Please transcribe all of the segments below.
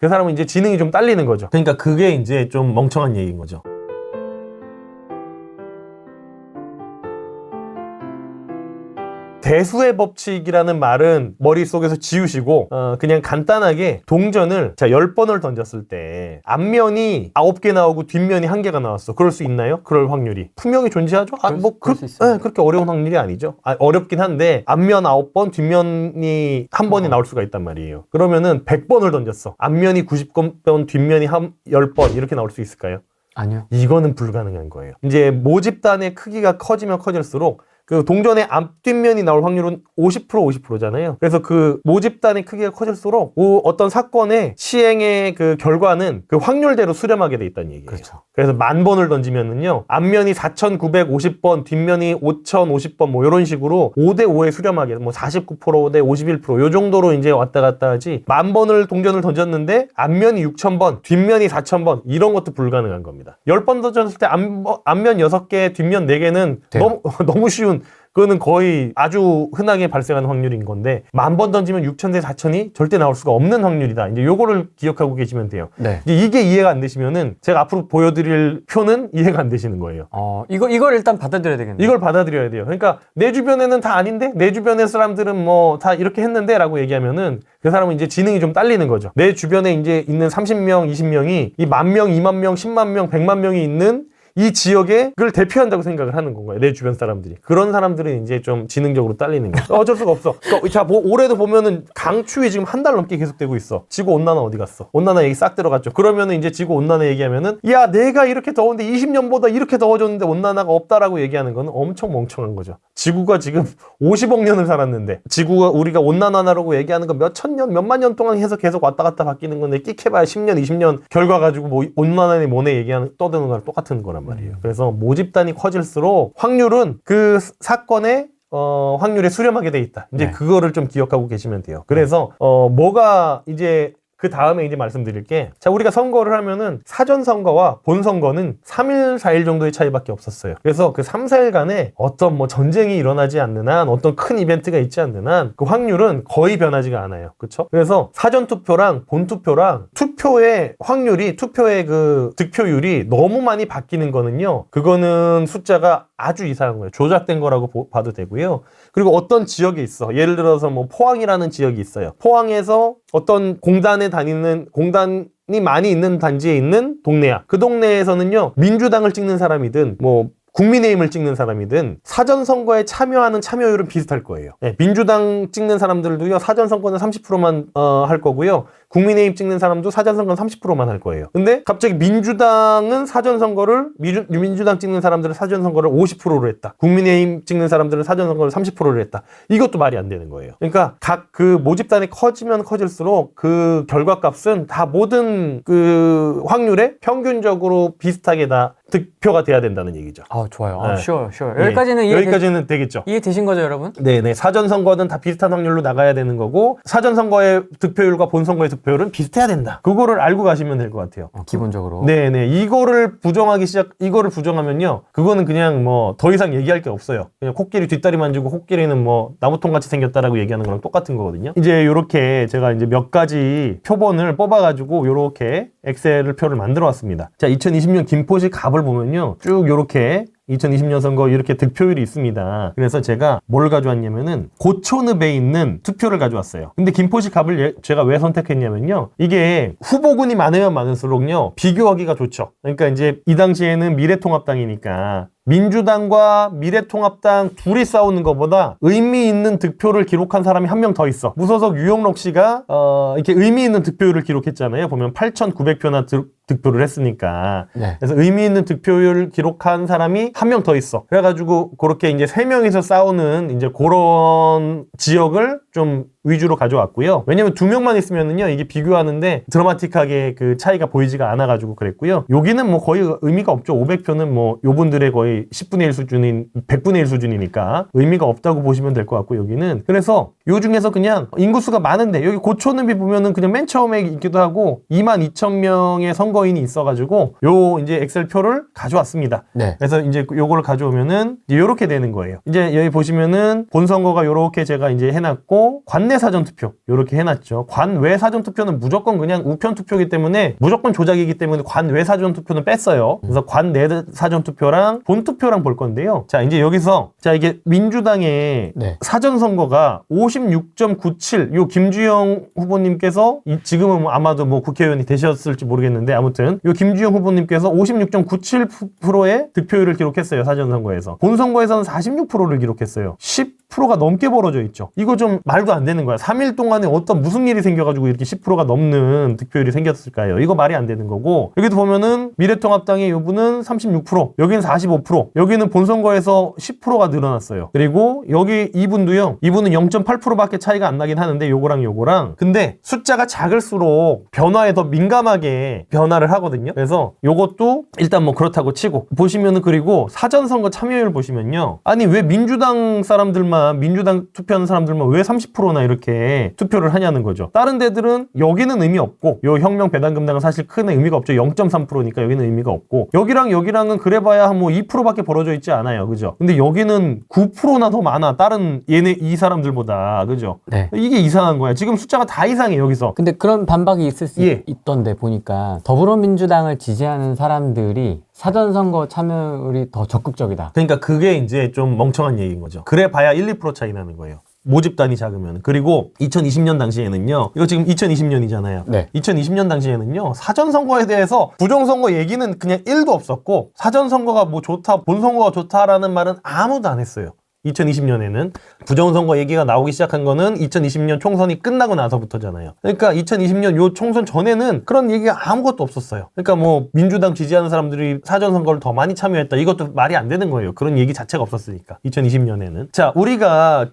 그 사람은 이제 지능이 좀 딸리는 거죠. 그러니까 그게 이제 좀 멍청한 얘기인 거죠. 대수의 법칙이라는 말은 머릿속에서 지우시고 그냥 간단하게 동전을 자 10번을 던졌을 때 앞면이 9개 나오고 뒷면이 1개가 나왔어. 그럴 수 있나요? 그럴 확률이 분명히 존재하죠? 그렇게 어려운 확률이 아니죠. 어렵긴 한데 앞면 9번 뒷면이 1번이 나올 수가 있단 말이에요. 그러면은 100번을 던졌어. 앞면이 90번 뒷면이 10번 이렇게 나올 수 있을까요? 아니요. 이거는 불가능한 거예요. 이제 모집단의 크기가 커지면 커질수록 그 동전의 앞뒷면이 나올 확률은 50%잖아요. 그래서 그 모집단의 크기가 커질수록 어떤 사건의 시행의 그 결과는 그 확률대로 수렴하게 돼 있다는 얘기예요. 그렇죠. 그래서 10,000번을 던지면은요, 앞면이 4,950번, 뒷면이 5,050번 뭐 이런 식으로 5대5에 수렴하게 뭐 49%대 51% 요 정도로 이제 왔다 갔다 하지 10,000번을 동전을 던졌는데 앞면이 6,000번, 뒷면이 4,000번 이런 것도 불가능한 겁니다. 10번 던졌을 때 앞면 6개, 뒷면 4개는 너무 쉬운 그거는 거의 아주 흔하게 발생하는 확률인 건데 10,000번 던지면 6,000대 4,000이 절대 나올 수가 없는 확률이다. 이제 요거를 기억하고 계시면 돼요. 네. 이게 이해가 안 되시면은 제가 앞으로 보여드릴 표는 이해가 안 되시는 거예요. 이걸 일단 받아들여야 되겠네요. 이걸 받아들여야 돼요. 그러니까 내 주변에는 다 아닌데 내 주변의 사람들은 뭐 다 이렇게 했는데 라고 얘기하면은 그 사람은 이제 지능이 좀 딸리는 거죠. 내 주변에 이제 있는 30명, 20명이 이 10,000명, 20,000명, 100,000 명, 100만 명이 있는 이 지역에 그걸 대표한다고 생각을 하는 건가요? 내 주변 사람들이. 그런 사람들은 이제 좀 지능적으로 딸리는 거죠. 어쩔 수가 없어. 자, 올해도 보면은 강추위 지금 한 달 넘게 계속되고 있어. 지구온난화 어디 갔어? 온난화 얘기 싹 들어갔죠. 그러면은 이제 지구온난화 얘기하면은 야, 내가 이렇게 더운데 20년보다 이렇게 더워졌는데 온난화가 없다라고 얘기하는 거는 엄청 멍청한 거죠. 지구가 지금 50억 년을 살았는데 지구가 우리가 온난화라고 얘기하는 거 몇천 년, 몇만 년 동안 해서 계속 왔다 갔다 바뀌는 건데 끽해봐야 10년, 20년 결과 가지고 뭐 온난화니 뭐네 얘기하는 떠드는 거랑 똑같은 거란 말이에요. 그래서 모집단이 커질수록 확률은 그 사건의 확률에 수렴하게 돼 있다. 이제 그거를 좀 기억하고 계시면 돼요. 그래서 뭐가 이제 그 다음에 이제 말씀드릴게. 자, 우리가 선거를 하면은 사전선거와 본선거는 3일, 4일 정도의 차이밖에 없었어요. 그래서 그 3, 4일간에 어떤 뭐 전쟁이 일어나지 않는 한, 어떤 큰 이벤트가 있지 않는 한, 그 확률은 거의 변하지가 않아요. 그쵸? 그래서 사전투표랑 본투표랑 투표의 확률이, 투표의 그 득표율이 너무 많이 바뀌는 거는요, 그거는 숫자가 아주 이상한 거예요. 조작된 거라고 봐도 되고요. 그리고 어떤 지역에 있어. 예를 들어서 뭐 포항이라는 지역이 있어요. 포항에서 어떤 공단이 많이 있는 단지에 있는 동네야. 그 동네에서는요, 민주당을 찍는 사람이든 뭐 국민의힘을 찍는 사람이든 사전선거에 참여하는 참여율은 비슷할 거예요. 민주당 찍는 사람들도요, 사전선거는 30%만 할 거고요. 국민의힘 찍는 사람도 사전선거는 30%만 할 거예요. 근데 갑자기 민주당은 사전선거를, 민주당 찍는 사람들은 사전선거를 50%로 했다. 국민의힘 찍는 사람들은 사전선거를 30%를 했다. 이것도 말이 안 되는 거예요. 그러니까 각 그 모집단이 커지면 커질수록 그 결과값은 다 모든 그 확률에 평균적으로 비슷하게 다 득표가 돼야 된다는 얘기죠. 좋아요. 네. 쉬워요. 여기까지는 되겠죠. 이해되신 거죠, 여러분? 네네. 사전선거는 다 비슷한 확률로 나가야 되는 거고, 사전선거의 득표율과 본선거의 득표율은 비슷해야 된다. 그거를 알고 가시면 될 것 같아요. 기본적으로. 네네. 이거를 부정하면요, 그거는 그냥 뭐 더 이상 얘기할 게 없어요. 그냥 코끼리 뒷다리 만지고 코끼리는 뭐 나무통 같이 생겼다라고 얘기하는 거랑 똑같은 거거든요. 이제 요렇게 제가 이제 몇 가지 표본을 뽑아가지고 요렇게 엑셀 표를 만들어 왔습니다. 자, 2020년 김포시 갑을 보면요, 쭉 요렇게 2020년 선거 이렇게 득표율이 있습니다. 그래서 제가 뭘 가져왔냐면은 고촌읍에 있는 투표를 가져왔어요. 근데 김포시 갑을 제가 왜 선택했냐면요, 이게 후보군이 많으면 많을수록요 비교하기가 좋죠. 그러니까 이제 이 당시에는 미래통합당이니까 민주당과 미래통합당 둘이 싸우는 것보다 의미 있는 득표를 기록한 사람이 한 명 더 있어. 무소속 유영록 씨가 이렇게 의미 있는 득표율을 기록했잖아요. 보면 8,900표나 득표를 했으니까. 네. 그래서 의미 있는 득표율 기록한 사람이 한 명 더 있어. 그래가지고 그렇게 이제 3명이서 싸우는 이제 그런 지역을 좀 위주로 가져왔고요. 왜냐면 2명만 있으면은요, 이게 비교하는데 드라마틱하게 그 차이가 보이지가 않아가지고 그랬고요. 여기는 뭐 거의 의미가 없죠. 500표는 뭐 요분들의 거의 10분의 1 수준인, 100분의 1 수준이니까 의미가 없다고 보시면 될 것 같고, 여기는. 그래서 요 중에서 그냥 인구수가 많은데, 여기 고촌읍이 보면은 그냥 맨 처음에 있기도 하고 22,000명의 선거인이 있어가지고 요 이제 엑셀표를 가져왔습니다. 네. 그래서 이제 요거를 가져오면은 이제 요렇게 되는 거예요. 이제 여기 보시면은 본선거가 요렇게 제가 이제 해놨고, 관내 관내 사전투표 이렇게 해놨죠. 관외 사전투표는 무조건 그냥 우편투표이기 때문에 무조건 조작이기 때문에 관외 사전투표는 뺐어요. 그래서 관내 사전투표랑 본투표랑 볼 건데요. 자, 이제 여기서 자, 이게 민주당의 네. 사전선거가 56.97, 요 김주영 후보님께서 지금은 뭐 아마도 뭐 국회의원이 되셨을지 모르겠는데 아무튼 요 김주영 후보님께서 56.97%의 득표율을 기록했어요. 사전선거에서. 본선거에서는 46%를 기록했어요. 10%가 넘게 벌어져 있죠. 이거 좀 말도 안 되는 거야. 3일 동안에 무슨 일이 생겨가지고 이렇게 10%가 넘는 득표율이 생겼을까요? 이거 말이 안 되는 거고, 여기도 보면은 미래통합당의 요분은 36%, 여기는 45%, 여기는 본선거에서 10%가 늘어났어요. 그리고 여기 이분도요, 이분은 0.8%밖에 차이가 안 나긴 하는데 요거랑 근데 숫자가 작을수록 변화에 더 민감하게 변화를 하거든요. 그래서 요것도 일단 뭐 그렇다고 치고 보시면은, 그리고 사전선거 참여율 보시면요, 아니 왜 민주당 투표하는 사람들만 왜 30%나 이렇게 투표를 하냐는 거죠. 다른 데들은 여기는 의미 없고, 요 혁명 배당금당은 사실 큰 의미가 없죠. 0.3%니까 여기는 의미가 없고, 여기랑은 그래봐야 한 뭐 2%밖에 벌어져 있지 않아요. 그죠? 근데 여기는 9%나 더 많아. 다른 이 사람들보다. 그죠? 네. 이게 이상한 거야. 지금 숫자가 다 이상해, 여기서. 근데 그런 반박이 있을 수 있던데 보니까 더불어민주당을 지지하는 사람들이 사전선거 참여율이 더 적극적이다. 그러니까 그게 이제 좀 멍청한 얘기인 거죠. 그래 봐야 1, 2% 차이 나는 거예요. 모집단이 작으면. 그리고 2020년 당시에는요, 이거 지금 2020년이잖아요. 네. 2020년 당시에는요, 사전선거에 대해서 부정선거 얘기는 그냥 1도 없었고, 사전선거가 뭐 좋다, 본선거가 좋다라는 말은 아무도 안 했어요. 2020년에는 부정선거 얘기가 나오기 시작한 거는 2020년 총선이 끝나고 나서부터잖아요. 그러니까 2020년 요 총선 전에는 그런 얘기가 아무것도 없었어요. 그러니까 뭐 민주당 지지하는 사람들이 사전선거를 더 많이 참여했다, 이것도 말이 안 되는 거예요. 그런 얘기 자체가 없었으니까 2020년에는. 자, 우리가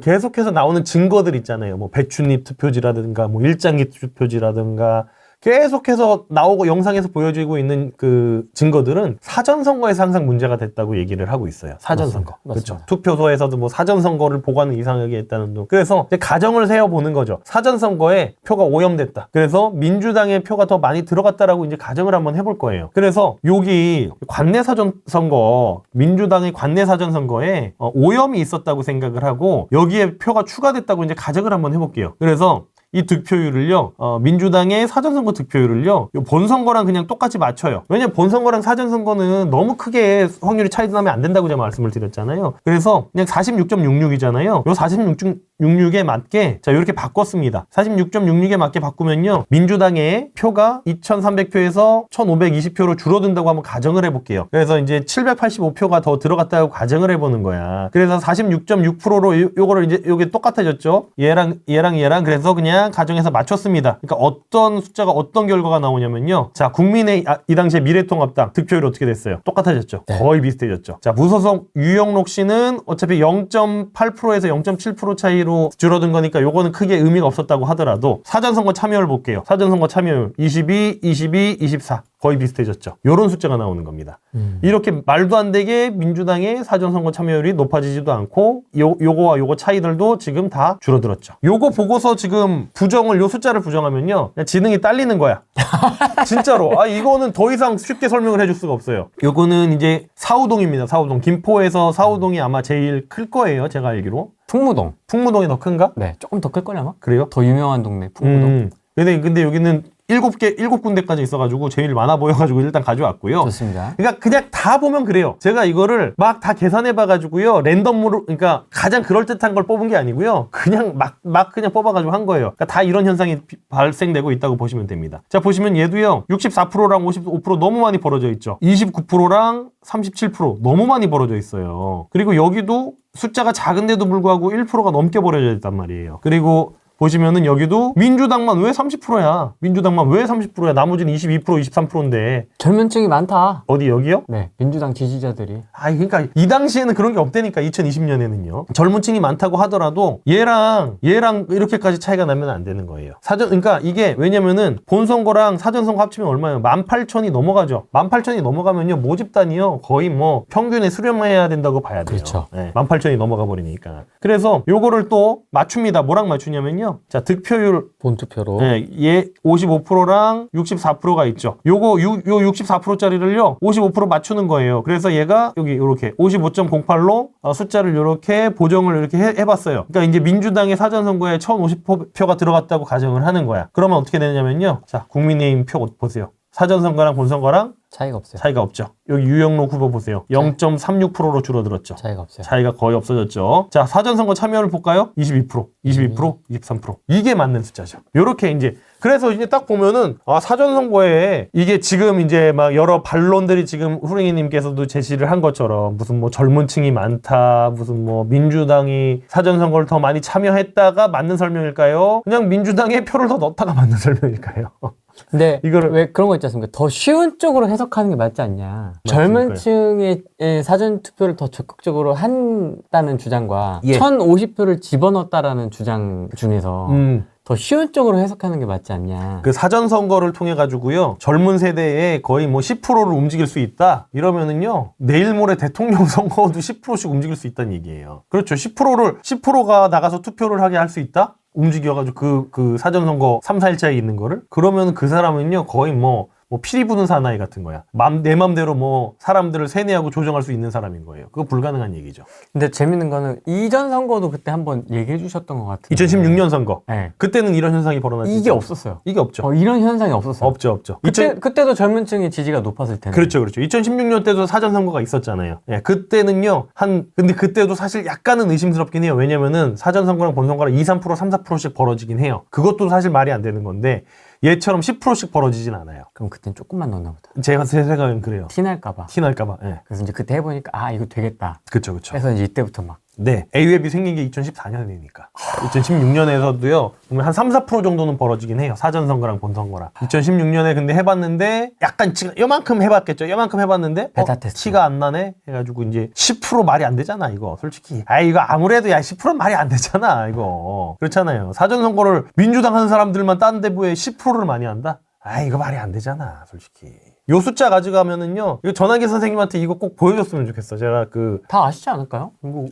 계속해서 나오는 증거들 있잖아요. 뭐 배춧잎 투표지라든가 뭐 일장기 투표지라든가 계속해서 나오고 영상에서 보여지고 있는 그 증거들은 사전선거에서 항상 문제가 됐다고 얘기를 하고 있어요. 사전선거. 그렇죠. 투표소에서도 뭐 사전선거를 보고하는 이상하게 했다는 둥. 그래서 이제 가정을 세워보는 거죠. 사전선거에 표가 오염됐다. 그래서 민주당의 표가 더 많이 들어갔다라고 이제 가정을 한번 해볼 거예요. 그래서 여기 관내 사전선거, 민주당의 관내 사전선거에 오염이 있었다고 생각을 하고 여기에 표가 추가됐다고 이제 가정을 한번 해볼게요. 그래서 이 득표율을요, 민주당의 사전선거 득표율을요, 요 본선거랑 그냥 똑같이 맞춰요. 왜냐면 본선거랑 사전선거는 너무 크게 확률이 차이 나면 안 된다고 제가 말씀을 드렸잖아요. 그래서 그냥 46.66이잖아요. 요 46.66에 맞게, 자, 이렇게 바꿨습니다. 46.66에 맞게 바꾸면요, 민주당의 표가 2300표에서 1520표로 줄어든다고 한번 가정을 해볼게요. 그래서 이제 785표가 더 들어갔다고 가정을 해보는 거야. 그래서 46.6%로 요거를 이제 요게 똑같아졌죠? 얘랑. 그래서 그냥 가정에서 맞췄습니다. 그러니까 어떤 숫자가 어떤 결과가 나오냐면요. 자, 국민의 이 당시에 미래통합당 득표율이 어떻게 됐어요? 똑같아졌죠. 네. 거의 비슷해졌죠. 자, 무소속 유영록 씨는 어차피 0.8%에서 0.7% 차이로 줄어든 거니까 요거는 크게 의미가 없었다고 하더라도 사전선거 참여율 볼게요. 사전선거 참여율 22, 24 거의 비슷해졌죠. 요런 숫자가 나오는 겁니다. 이렇게 말도 안 되게 민주당의 사전선거 참여율이 높아지지도 않고 요거와 요거 차이들도 지금 다 줄어들었죠. 요거 보고서 지금 요 숫자를 부정하면요, 그냥 지능이 딸리는 거야. 진짜로. 이거는 더 이상 쉽게 설명을 해줄 수가 없어요. 요거는 이제 사우동입니다. 사우동. 김포에서 사우동이 아마 제일 클 거예요. 제가 알기로. 풍무동이 더 큰가? 네, 조금 더 클 거냐 아마? 그래요? 더 유명한 동네 풍무동. 근데 여기는 7군데까지 있어가지고 제일 많아 보여가지고 일단 가져왔고요. 좋습니다. 그러니까 그냥 다 보면 그래요. 제가 이거를 막 다 계산해봐가지고요, 랜덤으로, 그러니까 가장 그럴듯한 걸 뽑은 게 아니고요, 그냥 막 그냥 뽑아가지고 한 거예요. 그러니까 다 이런 현상이 발생되고 있다고 보시면 됩니다. 자, 보시면 얘도요, 64%랑 55% 너무 많이 벌어져 있죠. 29%랑 37% 너무 많이 벌어져 있어요. 그리고 여기도 숫자가 작은데도 불구하고 1%가 넘게 벌어져 있단 말이에요. 그리고 보시면은 여기도 민주당만 왜 30%야? 민주당만 왜 30%야? 나머지는 22%, 23%인데. 젊은 층이 많다. 어디 여기요? 네, 민주당 지지자들이. 그러니까 이 당시에는 그런 게 없다니까. 2020년에는요. 젊은 층이 많다고 하더라도 얘랑 이렇게까지 차이가 나면 안 되는 거예요. 그러니까 이게 왜냐면은 본선거랑 사전선거 합치면 얼마예요? 18,000이 넘어가죠. 18,000이 넘어가면요, 모집단이요, 거의 뭐 평균에 수렴해야 된다고 봐야 돼요. 그렇죠. 네, 18,000이 넘어가 버리니까. 그래서 요거를 또 맞춥니다. 뭐랑 맞추냐면요, 보면은요. 자, 득표율 본투표로. 네, 얘 55%랑 64%가 있죠. 요 64%짜리를요, 55% 맞추는 거예요. 그래서 얘가 여기 이렇게 55.08로 숫자를 이렇게 보정을 이렇게 해봤어요. 그러니까 이제 민주당의 사전선거에 1050표가 들어갔다고 가정을 하는 거야. 그러면 어떻게 되냐면요. 자, 국민의힘 표 보세요. 사전선거랑 본선거랑 차이가 없어요. 차이가 없죠. 여기 유영록 후보 보세요. 0.36%로 줄어들었죠. 차이가 없어요. 차이가 거의 없어졌죠. 자, 사전선거 참여를 볼까요? 22%, 22%, 23%. 이게 맞는 숫자죠. 요렇게 이제, 그래서 이제 딱 보면은, 사전선거에 이게 지금 이제 막 여러 반론들이 지금 후랭이님께서도 제시를 한 것처럼 무슨 뭐 젊은 층이 많다, 무슨 뭐 민주당이 사전선거를 더 많이 참여했다가 맞는 설명일까요? 그냥 민주당에 표를 더 넣었다가 맞는 설명일까요? 근데 이거를- 왜 그런 거 있지 않습니까? 더 쉬운 쪽으로 해석하는 게 맞지 않냐. 젊은 층의 사전 투표를 더 적극적으로 한다는 주장과 예. 1050표를 집어넣었다라는 주장 중에서 더 쉬운 쪽으로 해석하는 게 맞지 않냐. 그 사전선거를 통해 가지고요, 젊은 세대에 거의 뭐 10%를 움직일 수 있다 이러면은요, 내일 모레 대통령 선거도 10%씩 움직일 수 있다는 얘기예요. 그렇죠. 10%가 나가서 투표를 하게 할 수 있다? 움직여가지고 그 사전선거 3, 4일차에 있는 거를? 그러면 그 사람은요, 거의 뭐 피리 부는 사나이 같은 거야. 내 맘대로 뭐 사람들을 세뇌하고 조정할 수 있는 사람인 거예요. 그거 불가능한 얘기죠. 근데 재밌는 거는 이전 선거도 그때 한번 얘기해 주셨던 것 같은데. 2016년 선거. 네. 그때는 이런 현상이 벌어났죠. 이게 없었어요. 이게 없죠. 이런 현상이 없었어요. 없죠. 그때도 젊은 층의 지지가 높았을 텐데. 그렇죠. 2016년 때도 사전선거가 있었잖아요. 예, 그때는요, 근데 그때도 사실 약간은 의심스럽긴 해요. 왜냐면은 사전선거랑 본선거랑 2, 3%, 3, 4%씩 벌어지긴 해요. 그것도 사실 말이 안 되는 건데, 얘처럼 10%씩 벌어지진 않아요. 그럼 그땐 조금만 넣나 보다. 제 생각엔 그래요. 티날까봐. 티날까봐. 예. 그래서 이제 그때 해보니까 이거 되겠다. 그쵸. 그래서 이제 이때부터 막. 네. A웹이 생긴 게 2014년이니까. 2016년에서도요, 보면 한 3, 4% 정도는 벌어지긴 해요. 사전선거랑 본선거랑. 2016년에 근데 해봤는데, 약간 지금 요만큼 해봤겠죠. 요만큼 해봤는데, 베타 테스트. 티가 안 나네? 해가지고 이제 10% 말이 안 되잖아, 이거. 솔직히. 이거 아무래도 10% 말이 안 되잖아, 이거. 그렇잖아요. 사전선거를 민주당 하는 사람들만 딴 데부에 10%를 많이 한다? 이거 말이 안 되잖아, 솔직히. 요 숫자 가져가면은요, 이거 전화기 선생님한테 이거 꼭 보여줬으면 좋겠어. 제가 다 아시지 않을까요?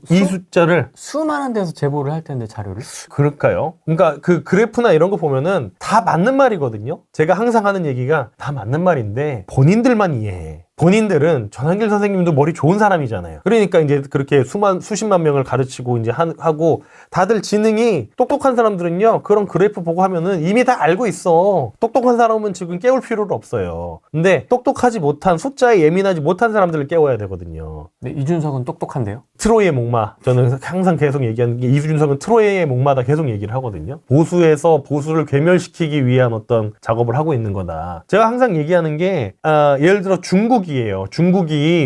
이 숫자를. 수많은 데서 제보를 할 텐데, 자료를. 그럴까요? 그러니까 그 그래프나 이런 거 보면은 다 맞는 말이거든요. 제가 항상 하는 얘기가 다 맞는 말인데 본인들만 이해해. 본인들은 전한길 선생님도 머리 좋은 사람이잖아요. 그러니까 이제 그렇게 수십만 명을 가르치고 이제 하고, 다들 지능이 똑똑한 사람들은요, 그런 그래프 보고 하면은 이미 다 알고 있어. 똑똑한 사람은 지금 깨울 필요가 없어요. 근데 똑똑하지 못한, 숫자에 예민하지 못한 사람들을 깨워야 되거든요. 네, 이준석은 똑똑한데요? 트로이의 목마. 저는 항상 계속 얘기하는 게, 이준석은 트로이의 목마다 계속 얘기를 하거든요. 보수에서 보수를 괴멸시키기 위한 어떤 작업을 하고 있는 거다. 제가 항상 얘기하는 게, 예를 들어 중국이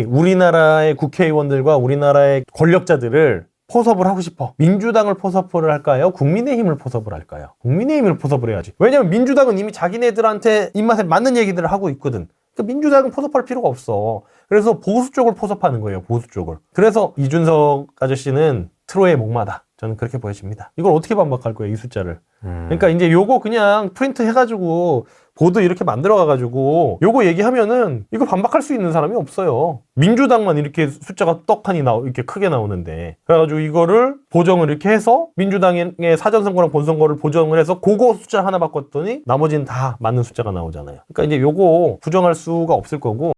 우리나라의 국회의원들과 우리나라의 권력자들을 포섭을 하고 싶어. 민주당을 포섭을 할까요? 국민의힘을 포섭을 할까요? 국민의힘을 포섭을 해야지. 왜냐면 민주당은 이미 자기네들한테 입맛에 맞는 얘기들을 하고 있거든. 그러니까 민주당은 포섭할 필요가 없어. 그래서 보수 쪽을 포섭하는 거예요. 보수 쪽을. 그래서 이준석 아저씨는 트로이의 목마다. 저는 그렇게 보여집니다. 이걸 어떻게 반박할 거예요, 이 숫자를. 그러니까 이제 요거 그냥 프린트 해가지고 보드 이렇게 만들어가가지고 요거 얘기하면은 이거 반박할 수 있는 사람이 없어요. 민주당만 이렇게 숫자가 떡하니 이렇게 크게 나오는데, 그래가지고 이거를 보정을 이렇게 해서 민주당의 사전선거랑 본선거를 보정을 해서 그거 숫자 하나 바꿨더니 나머지는 다 맞는 숫자가 나오잖아요. 그러니까 이제 요거 부정할 수가 없을 거고,